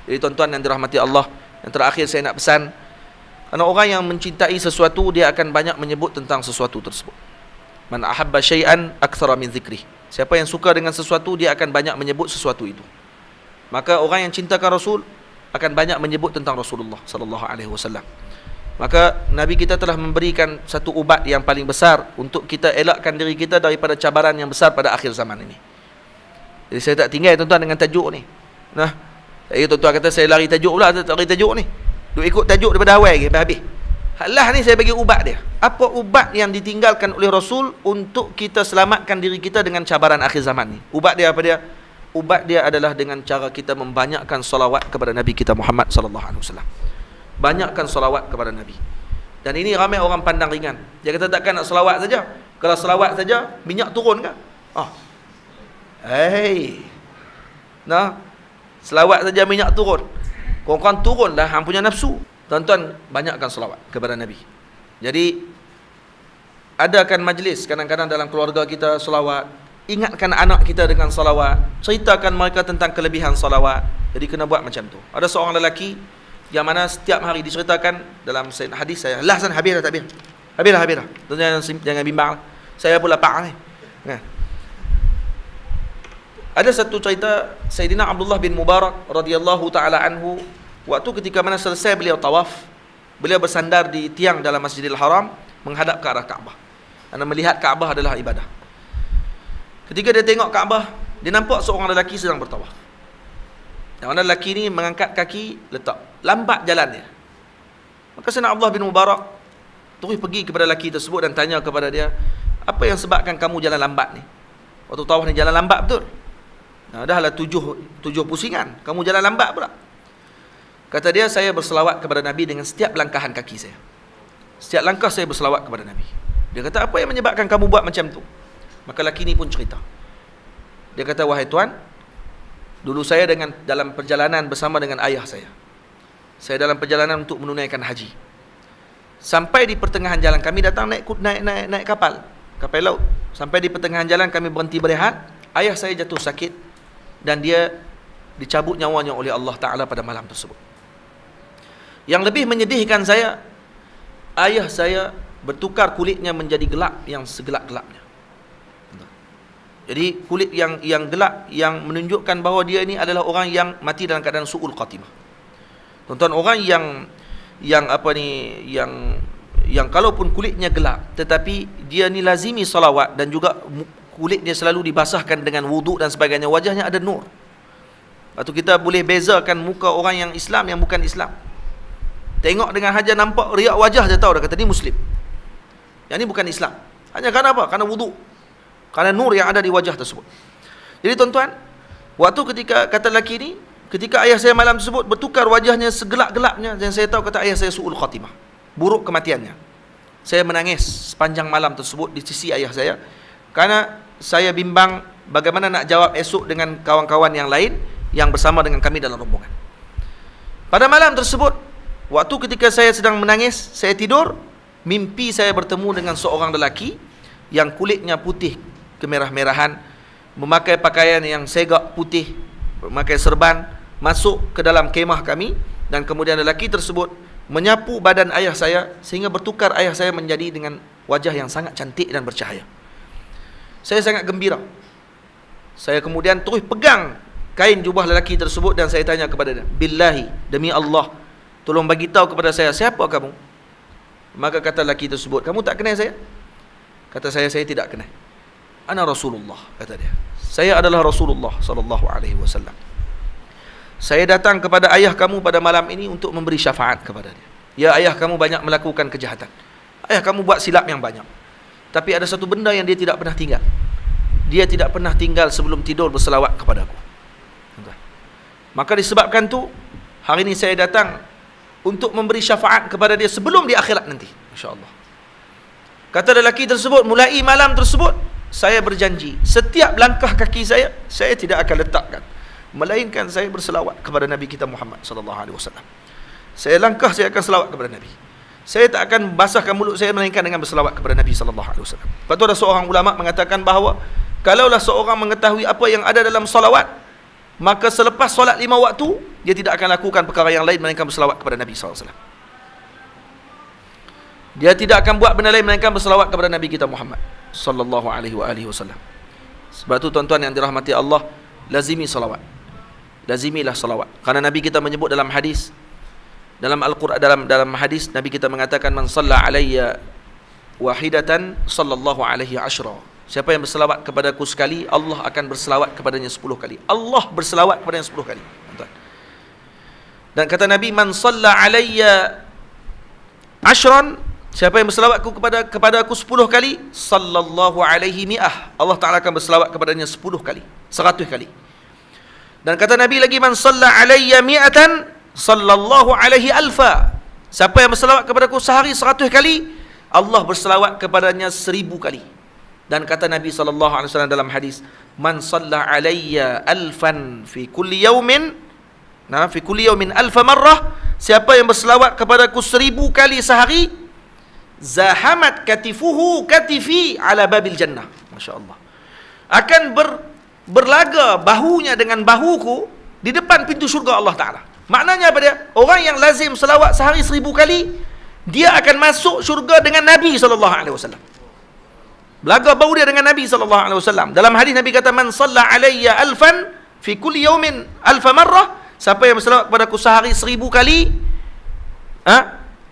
Jadi tuan-tuan yang dirahmati Allah, yang terakhir saya nak pesan, karena orang yang mencintai sesuatu, dia akan banyak menyebut tentang sesuatu tersebut. Man ahabba syai'an aktsara min zikrih. Siapa yang suka dengan sesuatu, dia akan banyak menyebut sesuatu itu. Maka orang yang cintakan Rasul akan banyak menyebut tentang Rasulullah sallallahu alaihi wasallam. Maka Nabi kita telah memberikan satu ubat yang paling besar untuk kita elakkan diri kita daripada cabaran yang besar pada akhir zaman ini. Jadi saya tak tinggal tuan-tuan dengan tajuk ni. Nah, tuan-tuan kata saya lari tajuk pula, lari tajuk ni. Duk ikut tajuk daripada awal lagi sampai habis. Halah ni saya bagi ubat dia. Apa ubat yang ditinggalkan oleh Rasul untuk kita selamatkan diri kita dengan cabaran akhir zaman ni? Ubat dia apa dia? Ubat dia adalah dengan cara kita membanyakkan salawat kepada Nabi kita Muhammad sallallahu alaihi wasallam. Banyakkan salawat kepada Nabi. Dan ini ramai orang pandang ringan. Dia kata takkan nak salawat saja. Kalau salawat saja, minyak turun ke? Nah, selawat saja minyak turun. Korang turunlah hang punya nafsu. Tuan-tuan, banyakkan selawat kepada Nabi. Jadi adakan majlis kadang-kadang dalam keluarga kita selawat. Ingatkan anak kita dengan selawat. Ceritakan mereka tentang kelebihan selawat. Jadi kena buat macam tu. Ada seorang lelaki yang mana setiap hari diceritakan dalam hadis saya. Habis dah tak habis. Habis dah. Jangan bimbang. Saya pula pak ni. Nah. Ada satu cerita Sayyidina Abdullah bin Mubarak radhiyallahu taala anhu, waktu ketika mana selesai beliau tawaf, beliau bersandar di tiang dalam Masjidil Haram menghadap ke arah Kaabah. Karena melihat Kaabah adalah ibadah. Ketika dia tengok Kaabah, dia nampak seorang lelaki sedang bertawaf. Yang mana lelaki ni mengangkat kaki, letak. Lambat jalan dia. Maka Sayyidina Abdullah bin Mubarak terus pergi kepada lelaki tersebut dan tanya kepada dia, apa yang sebabkan kamu jalan lambat ni? Waktu tawaf ni jalan lambat betul? Dah lah tujuh pusingan, kamu jalan lambat pula. Kata dia, saya berselawat kepada Nabi dengan setiap langkahan kaki saya. Setiap langkah saya berselawat kepada Nabi. Dia kata, apa yang menyebabkan kamu buat macam tu? Maka lelaki ni pun cerita. Dia kata, wahai tuan, dulu saya dalam perjalanan bersama dengan ayah saya. Saya dalam perjalanan untuk menunaikan haji. Sampai di pertengahan jalan, kami datang naik kapal laut. Sampai di pertengahan jalan kami berhenti berehat. Ayah saya jatuh sakit dan dia dicabut nyawanya oleh Allah Ta'ala pada malam tersebut. Yang lebih menyedihkan saya, ayah saya bertukar kulitnya menjadi gelap yang segelap-gelapnya. Jadi kulit yang gelap yang menunjukkan bahawa dia ini adalah orang yang mati dalam keadaan su'ul khatimah. Tuan-tuan, orang yang kalaupun kulitnya gelap tetapi dia ni lazimi salawat dan juga kulit dia selalu dibasahkan dengan wuduk dan sebagainya, wajahnya ada nur. Lepas tu kita boleh bezakan muka orang yang Islam yang bukan Islam. Tengok dengan haja nampak riak wajah dia tahu dah kata ni Muslim. Yang ni bukan Islam. Hanya kerana apa? Kerana wuduk. Kerana nur yang ada di wajah tersebut. Jadi tuan-tuan, waktu ketika kata lelaki ni, ketika ayah saya malam tersebut bertukar wajahnya segelap-gelapnya, dan saya tahu kata ayah saya su'ul khatimah, buruk kematiannya. Saya menangis sepanjang malam tersebut di sisi ayah saya, kerana saya bimbang bagaimana nak jawab esok dengan kawan-kawan yang lain yang bersama dengan kami dalam rombongan. Pada malam tersebut, waktu ketika saya sedang menangis, saya tidur, mimpi saya bertemu dengan seorang lelaki yang kulitnya putih kemerah-merahan, memakai pakaian yang segak putih, memakai serban, masuk ke dalam kemah kami, dan kemudian lelaki tersebut menyapu badan ayah saya sehingga bertukar ayah saya menjadi dengan wajah yang sangat cantik dan bercahaya. Saya sangat gembira. Saya kemudian terus pegang kain jubah lelaki tersebut dan saya tanya kepada dia, billahi, demi Allah, tolong bagi tahu kepada saya, siapa kamu? Maka kata lelaki tersebut, kamu tak kenal saya? Kata saya tidak kenal. Ana Rasulullah, kata dia. Saya adalah Rasulullah sallallahu alaihi wasallam. Saya datang kepada ayah kamu pada malam ini untuk memberi syafaat kepada dia. Ya, ayah kamu banyak melakukan kejahatan. Ayah kamu buat silap yang banyak. Tapi ada satu benda yang dia tidak pernah tinggal. Dia tidak pernah tinggal sebelum tidur berselawat kepada aku. Maka disebabkan tu, hari ini saya datang untuk memberi syafaat kepada dia sebelum di akhirat nanti, insya-Allah. Kata lelaki tersebut, mulai malam tersebut saya berjanji, setiap langkah kaki saya tidak akan letakkan melainkan saya berselawat kepada Nabi kita Muhammad sallallahu alaihi wasallam. Saya langkah, saya akan selawat kepada Nabi. Saya tak akan basahkan mulut saya melainkan dengan berselawat kepada Nabi sallallahu alaihi wasallam. Lepas tu ada seorang ulama mengatakan bahawa kalaulah seorang mengetahui apa yang ada dalam salawat, maka selepas solat 5 waktu, dia tidak akan lakukan perkara yang lain melainkan berselawat kepada Nabi SAW. Dia tidak akan buat benda lain melainkan berselawat kepada Nabi kita Muhammad sallallahu alaihi wasallam. Sebab tu tuan-tuan yang dirahmati Allah, lazimi salawat. Lazimilah salawat. Karena Nabi kita menyebut dalam hadis, dalam Al-Quran, dalam hadis Nabi kita mengatakan, man shalla alayya wahidatan sallallahu alaihi asyra. Siapa yang berselawat kepadaku sekali, Allah akan berselawat kepadanya 10 kali. Allah berselawat kepadanya 10 kali. Tuan. Dan kata Nabi, man shalla alayya ashran, siapa yang berselawat kepada aku 10 kali, sallallahu alaihi mi'ah, Allah Ta'ala akan berselawat kepadanya 10 kali, 100 kali. Dan kata Nabi lagi, man shalla alayya mi'atan, sallallahu alaihi alfa. Siapa yang berselawat kepada aku sehari 100 kali, Allah berselawat kepadanya 1000 kali. Dan kata Nabi SAW dalam hadis, man shalla alayya alfan fi kulli yawmin, fi kulli yawmin alfa marrah, siapa yang berselawat kepada aku 1000 kali sehari, zahamat katifuhu katifi ala babil jannah. Masya Allah. Akan berlaga bahunya dengan bahuku di depan pintu syurga Allah Ta'ala. Maknanya apa dia? Orang yang lazim selawat sehari 1000 kali, dia akan masuk syurga dengan Nabi SAW. Belaga bahu dia dengan Nabi SAW. Dalam hadis Nabi kata, man shalla alayya alfan fi kulli yawmin alfa marrah, siapa yang berselawat kepada aku sehari 1000 kali,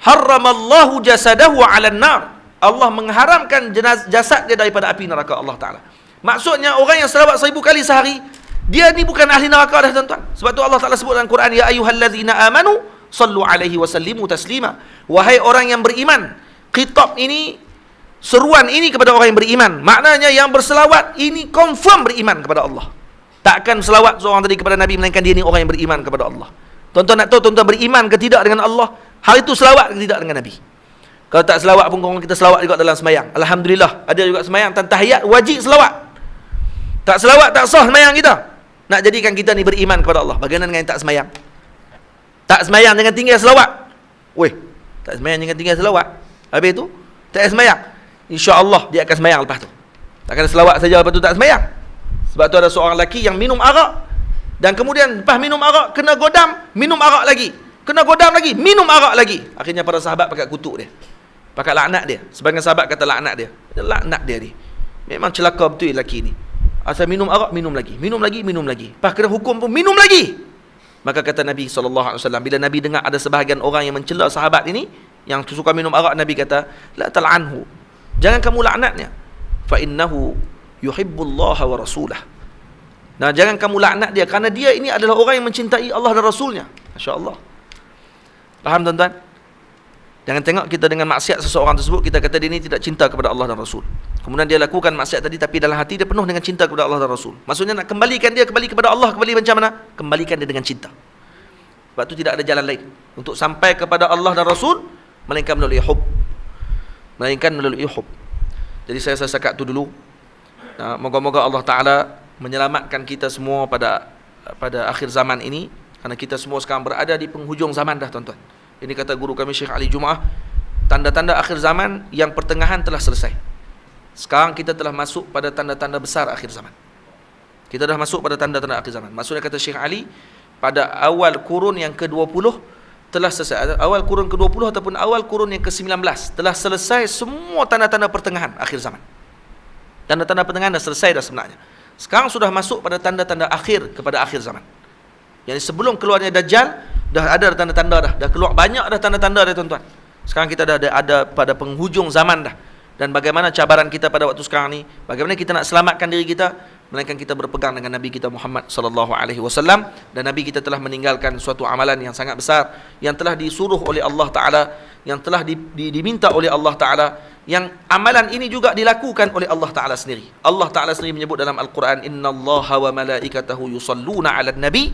harramallahu jasadahu 'alan nar, Allah mengharamkan jasad dia daripada api neraka Allah Ta'ala. Maksudnya orang yang selawat 1000 kali sehari, dia ni bukan ahli neraka dah tuan-tuan. Sebab tu Allah Ta'ala sebut dalam Quran, ya ayyuhallazina amanu sallu alaihi wa sallimu taslima. Wahai orang yang beriman. Khitab ini, seruan ini kepada orang yang beriman. Maknanya yang berselawat ini confirm beriman kepada Allah. Takkan selawat seorang tadi kepada Nabi melainkan dia ni orang yang beriman kepada Allah. Tuan-tuan nak tahu tuan-tuan beriman ke tidak dengan Allah, hal itu selawat ke tidak dengan Nabi. Kalau tak selawat pun orang kita selawat juga dalam semayang. Alhamdulillah, ada juga semayang tan tahiyat wajib selawat. Tak selawat tak sah semayang kita. Nak jadikan kita ni beriman kepada Allah. Bagaimana dengan yang tak semayang? Tak semayang dengan tinggal selawat. Weh, tak semayang dengan tinggal selawat. Habis tu tak semayang, insya-Allah dia akan semayang lepas tu. Takkan selawat saja lepas tu tak semayang. Sebab tu ada seorang lelaki yang minum arak, dan kemudian lepas minum arak kena godam, minum arak lagi. Kena godam lagi, minum arak lagi. Akhirnya para sahabat pakai kutuk dia. Pakai laknat dia. Sebagian sahabat kata laknat dia. Laknat dia ni. Memang celaka betul lelaki ni. Asal minum arak, minum lagi. Minum lagi, minum lagi. Lepas kena hukum pun minum lagi. Maka kata Nabi SAW, bila Nabi dengar ada sebahagian orang yang mencela sahabat ini, yang suka minum arak, Nabi kata, la tal'anhu, jangan kamu laknatnya, fa innahu yuhibbullaha wa rasulah. Nah, jangan kamu laknat dia, kerana dia ini adalah orang yang mencintai Allah dan Rasulnya. Masya Allah. Faham tuan-tuan? Jangan tengok kita dengan maksiat seseorang tersebut, kita kata dia ini tidak cinta kepada Allah dan Rasul. Kemudian dia lakukan maksiat tadi, tapi dalam hati dia penuh dengan cinta kepada Allah dan Rasul. Maksudnya nak kembalikan dia kembali kepada Allah, kembali macam mana? Kembalikan dia dengan cinta. Sebab tu tidak ada jalan lain untuk sampai kepada Allah dan Rasul melainkan melalui hub. Melainkan melalui hub. Jadi saya sekat tu dulu. Moga-moga Allah Ta'ala menyelamatkan kita semua pada akhir zaman ini, kerana kita semua sekarang berada di penghujung zaman dah tuan-tuan. Ini kata guru kami Syekh Ali Jumaah, tanda-tanda akhir zaman yang pertengahan telah selesai. Sekarang kita telah masuk pada tanda-tanda besar akhir zaman. Kita dah masuk pada tanda-tanda akhir zaman. Maksudnya kata Syekh Ali, pada awal kurun yang ke-20 telah selesai. Awal kurun ke-20 ataupun awal kurun yang ke-19 telah selesai semua tanda-tanda pertengahan akhir zaman. Tanda-tanda pertengahan dah selesai dah sebenarnya. Sekarang sudah masuk pada tanda-tanda akhir kepada akhir zaman. Yang sebelum keluarnya Dajjal, dah ada tanda-tanda dah keluar banyak dah tanda-tanda dah tuan-tuan. Sekarang kita dah ada pada penghujung zaman dah. Dan bagaimana cabaran kita pada waktu sekarang ni? Bagaimana kita nak selamatkan diri kita? Melainkan kita berpegang dengan Nabi kita Muhammad sallallahu alaihi wasallam, dan Nabi kita telah meninggalkan suatu amalan yang sangat besar yang telah disuruh oleh Allah Taala, yang telah diminta oleh Allah Taala, yang amalan ini juga dilakukan oleh Allah Taala sendiri. Allah Taala sendiri menyebut dalam Al-Quran, innallaha wa malaikatahu yusalluna 'alan nabi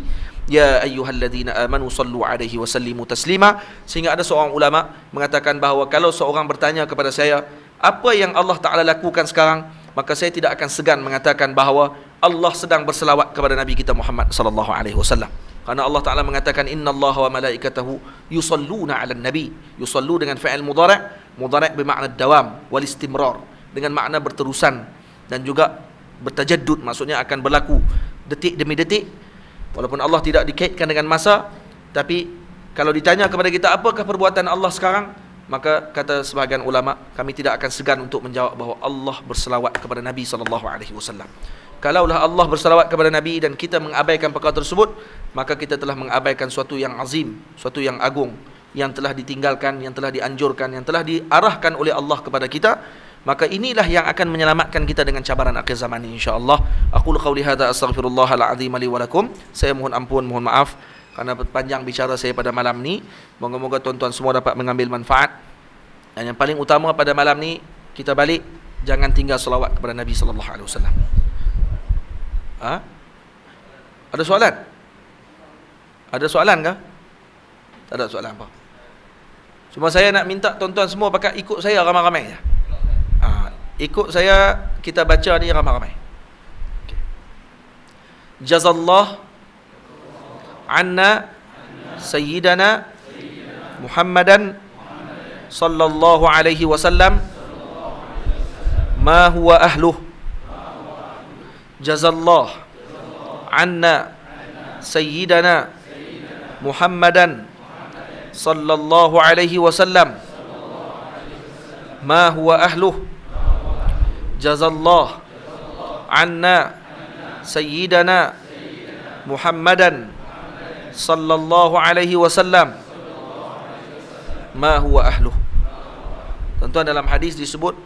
ya ayyuhalladzina amanu sallu 'alaihi wa sallimu taslima. Sehingga ada seorang ulama mengatakan bahawa kalau seorang bertanya kepada saya apa yang Allah Ta'ala lakukan sekarang, maka saya tidak akan segan mengatakan bahawa Allah sedang berselawat kepada Nabi kita Muhammad sallallahu alaihi wasallam. Kerana Allah Ta'ala mengatakan innallaha wa malaikatahu yusalluna 'alan nabi. Yusallu dengan fi'il mudhari', mudhari' bermakna dawam wal istimrar, dengan makna berterusan dan juga bertajaddud, maksudnya akan berlaku detik demi detik, Walaupun Allah tidak dikaitkan dengan masa, tapi kalau ditanya kepada kita apakah perbuatan Allah sekarang, maka kata sebahagian ulama, kami tidak akan segan untuk menjawab bahawa Allah berselawat kepada Nabi SAW. Kalaulah Allah berselawat kepada Nabi dan kita mengabaikan perkara tersebut, maka kita telah mengabaikan suatu yang azim, suatu yang agung, yang telah ditinggalkan, yang telah dianjurkan, yang telah diarahkan oleh Allah kepada kita. Maka inilah yang akan menyelamatkan kita dengan cabaran akhir zaman ini, insya-Allah. Aqulu qawli hadza astaghfirullahal azim li wa lakum. Saya mohon ampun, mohon maaf kerana panjang bicara saya pada malam ni. Moga-moga tuan-tuan semua dapat mengambil manfaat. Dan yang paling utama pada malam ni, kita balik jangan tinggal selawat kepada Nabi sallallahu alaihi wasallam. Ada soalan? Ada soalan ke? Tak ada soalan apa. Cuma saya nak minta tuan-tuan semua pakai ikut saya ramai-ramai je. Ikut saya, kita baca ni ramai-ramai. Okay. Jazallah anna sayyidana Muhammadan sallallahu alaihi wasallam ma huwa ahluh. Jazallah anna sayyidana Muhammadan sallallahu alaihi wasallam ma huwa ahluh. Jazallah anna sayyidana Muhammadan sallallahu alaihi wasallam ma huwa ahluh. Tuan-tuan, dalam hadis disebut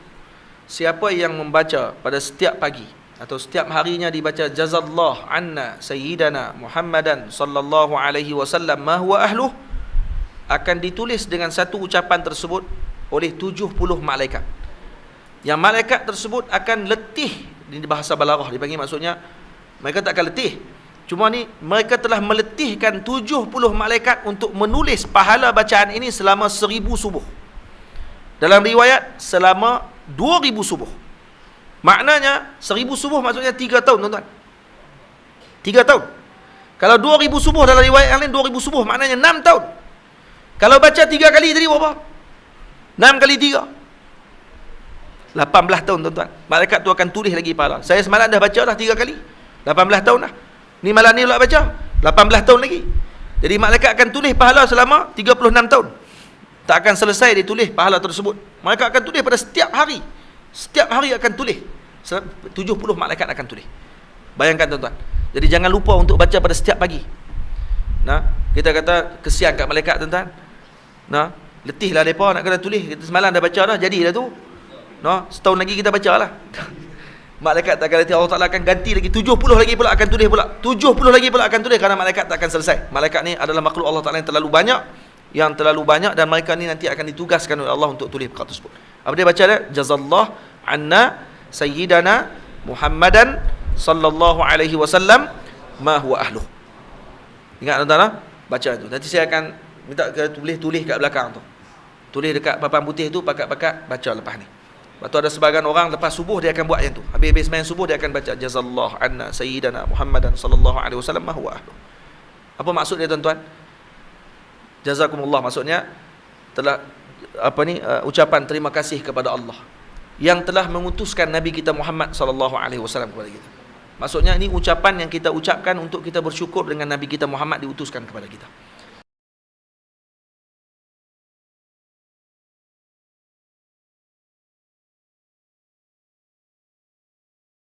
siapa yang membaca pada setiap pagi atau setiap harinya dibaca jazallah anna sayyidana Muhammadan sallallahu alaihi wasallam ma huwa ahluh, akan ditulis dengan satu ucapan tersebut oleh 70 malaikat. Yang malaikat tersebut akan letih. Di bahasa balaghah dipanggil, maksudnya mereka tak akan letih. Cuma ni mereka telah meletihkan 70 malaikat untuk menulis pahala bacaan ini selama 1000 subuh. Dalam riwayat selama 2000 subuh. Maknanya 1000 subuh maksudnya 3 tahun, tuan-tuan. 3 tahun. Kalau 2000 subuh dalam riwayat yang lain 2000 subuh maknanya 6 tahun. Kalau baca 3 kali tadi berapa? 6 kali 3, 18 tahun, tuan-tuan. Malaikat tu akan tulis lagi pahala. Saya semalam dah baca dah 3 kali, 18 tahun dah. Ni malam ni pula baca 18 tahun lagi. Jadi malaikat akan tulis pahala selama 36 tahun. Tak akan selesai dia tulis pahala tersebut. Malaikat akan tulis pada setiap hari. Setiap hari akan tulis. 70 malaikat akan tulis. Bayangkan, tuan-tuan. Jadi jangan lupa untuk baca pada setiap pagi. Nah, kita kata kesian kat malaikat, tuan-tuan. Nah, letihlah depa nak kena tulis. Kita semalam dah baca dah, jadilah tu. No, setahun lagi kita baca lah. Malaikat tak akan letih. Allah Ta'ala akan ganti lagi 70 lagi pula akan tulis pula. 70 lagi pula akan tulis, kerana malaikat tak akan selesai. Malaikat ni adalah makhluk Allah Ta'ala yang terlalu banyak, dan mereka ni nanti akan ditugaskan oleh Allah untuk tulis perkara tersebut. Apa dia baca dia? Jazallah anna sayyidana Muhammadan sallallahu alaihi wasallam ma huwa ahluh. Ingat, tuan-tuan, baca tu. Nanti saya akan minta tulis kat belakang tu. Tulis dekat papan putih tu, pakat-pakat baca lepas ni. Lepas tu ada sebahagian orang lepas subuh dia akan buat yang tu. Habis-habis sembahyang subuh dia akan baca jazallah anna sayyidana Muhammadan sallallahu alaihi wasallam ma huwa ahluh. Apa maksud dia, tuan-tuan? Jazakumullah maksudnya telah ucapan terima kasih kepada Allah yang telah mengutuskan Nabi kita Muhammad sallallahu alaihi wasallam kepada kita. Maksudnya ini ucapan yang kita ucapkan untuk kita bersyukur dengan Nabi kita Muhammad diutuskan kepada kita.